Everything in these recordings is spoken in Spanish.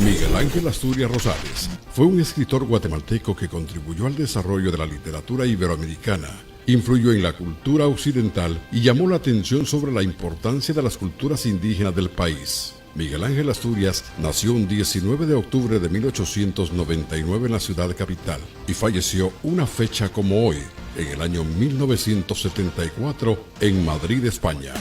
Miguel Ángel Asturias Rosales fue un escritor guatemalteco que contribuyó al desarrollo de la literatura iberoamericana, influyó en la cultura occidental y llamó la atención sobre la importancia de las culturas indígenas del país. Miguel Ángel Asturias nació un 19 de octubre de 1899 en la ciudad capital y falleció una fecha como hoy, en el año 1974, en Madrid, España.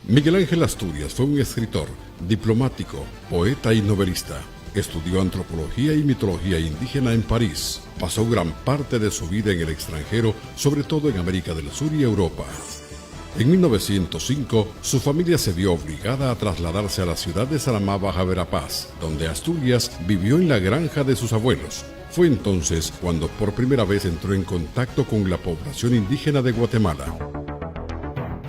Miguel Ángel Asturias fue un escritor, diplomático, poeta y novelista. Estudió antropología y mitología indígena en París. Pasó gran parte de su vida en el extranjero, sobre todo en América del Sur y Europa. En 1905, su familia se vio obligada a trasladarse a la ciudad de Saramá, Baja Verapaz, donde Asturias vivió en la granja de sus abuelos. Fue entonces cuando por primera vez entró en contacto con la población indígena de Guatemala.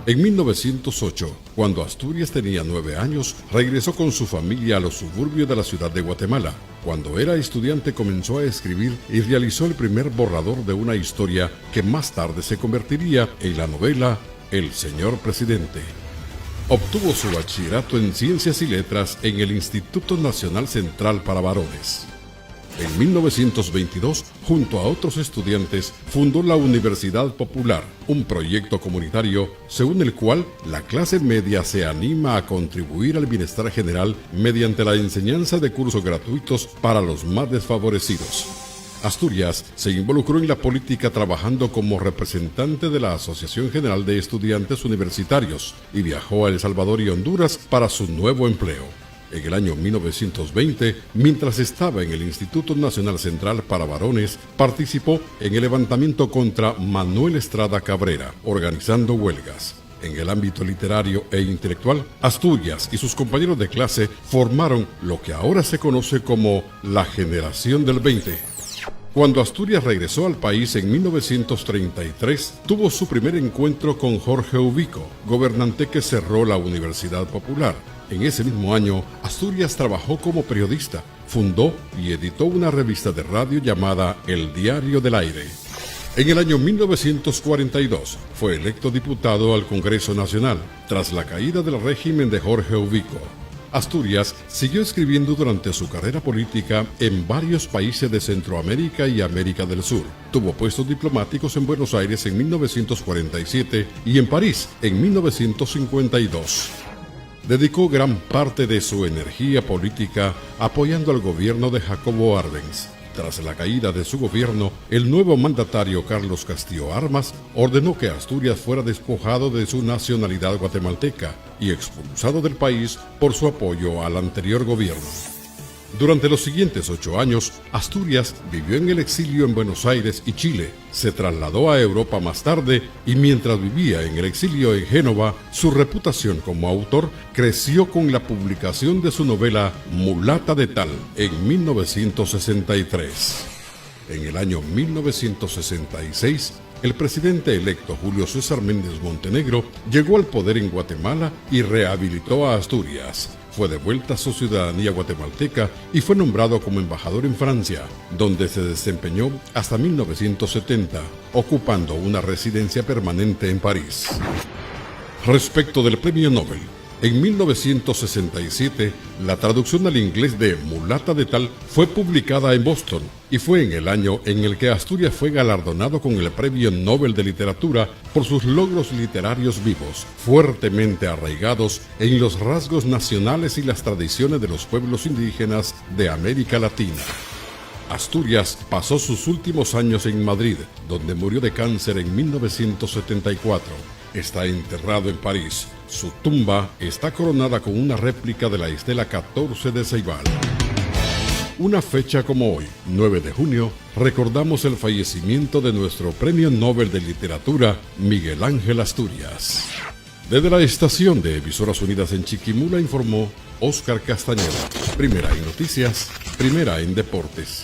En 1908, cuando Asturias tenía 9 años, regresó con su familia a los suburbios de la ciudad de Guatemala. Cuando era estudiante comenzó a escribir y realizó el primer borrador de una historia que más tarde se convertiría en la novela El Señor Presidente. Obtuvo su bachillerato en Ciencias y Letras en el Instituto Nacional Central para Varones. En 1922, junto a otros estudiantes, fundó la Universidad Popular, un proyecto comunitario según el cual la clase media se anima a contribuir al bienestar general mediante la enseñanza de cursos gratuitos para los más desfavorecidos. Asturias se involucró en la política trabajando como representante de la Asociación General de Estudiantes Universitarios y viajó a El Salvador y Honduras para su nuevo empleo. En el año 1920, mientras estaba en el Instituto Nacional Central para Varones, participó en el levantamiento contra Manuel Estrada Cabrera, organizando huelgas. En el ámbito literario e intelectual, Asturias y sus compañeros de clase formaron lo que ahora se conoce como la Generación del 20. Cuando Asturias regresó al país en 1933, tuvo su primer encuentro con Jorge Ubico, gobernante que cerró la Universidad Popular. En ese mismo año, Asturias trabajó como periodista, fundó y editó una revista de radio llamada El Diario del Aire. En el año 1942 fue electo diputado al Congreso Nacional, tras la caída del régimen de Jorge Ubico. Asturias siguió escribiendo durante su carrera política en varios países de Centroamérica y América del Sur. Tuvo puestos diplomáticos en Buenos Aires en 1947 y en París en 1952. Dedicó gran parte de su energía política apoyando al gobierno de Jacobo Arbenz. Tras la caída de su gobierno, el nuevo mandatario Carlos Castillo Armas ordenó que Asturias fuera despojado de su nacionalidad guatemalteca y expulsado del país por su apoyo al anterior gobierno. Durante los siguientes 8 años, Asturias vivió en el exilio en Buenos Aires y Chile, se trasladó a Europa más tarde y mientras vivía en el exilio en Génova, su reputación como autor creció con la publicación de su novela Mulata de Tal en 1963. En el año 1966, el presidente electo Julio César Méndez Montenegro llegó al poder en Guatemala y rehabilitó a Asturias. Fue devuelta a su ciudadanía guatemalteca y fue nombrado como embajador en Francia, donde se desempeñó hasta 1970, ocupando una residencia permanente en París. Respecto del Premio Nobel, en 1967, la traducción al inglés de Mulata de Tal fue publicada en Boston y fue en el año en el que Asturias fue galardonado con el Premio Nobel de Literatura por sus logros literarios vivos, fuertemente arraigados en los rasgos nacionales y las tradiciones de los pueblos indígenas de América Latina. Asturias pasó sus últimos años en Madrid, donde murió de cáncer en 1974. Está enterrado en París. Su tumba está coronada con una réplica de la estela 14 de Ceibal. Una fecha como hoy, 9 de junio, recordamos el fallecimiento de nuestro Premio Nobel de Literatura, Miguel Ángel Asturias. Desde la estación de Emisoras Unidas en Chiquimula informó Óscar Castañeda. Primera en noticias, primera en deportes.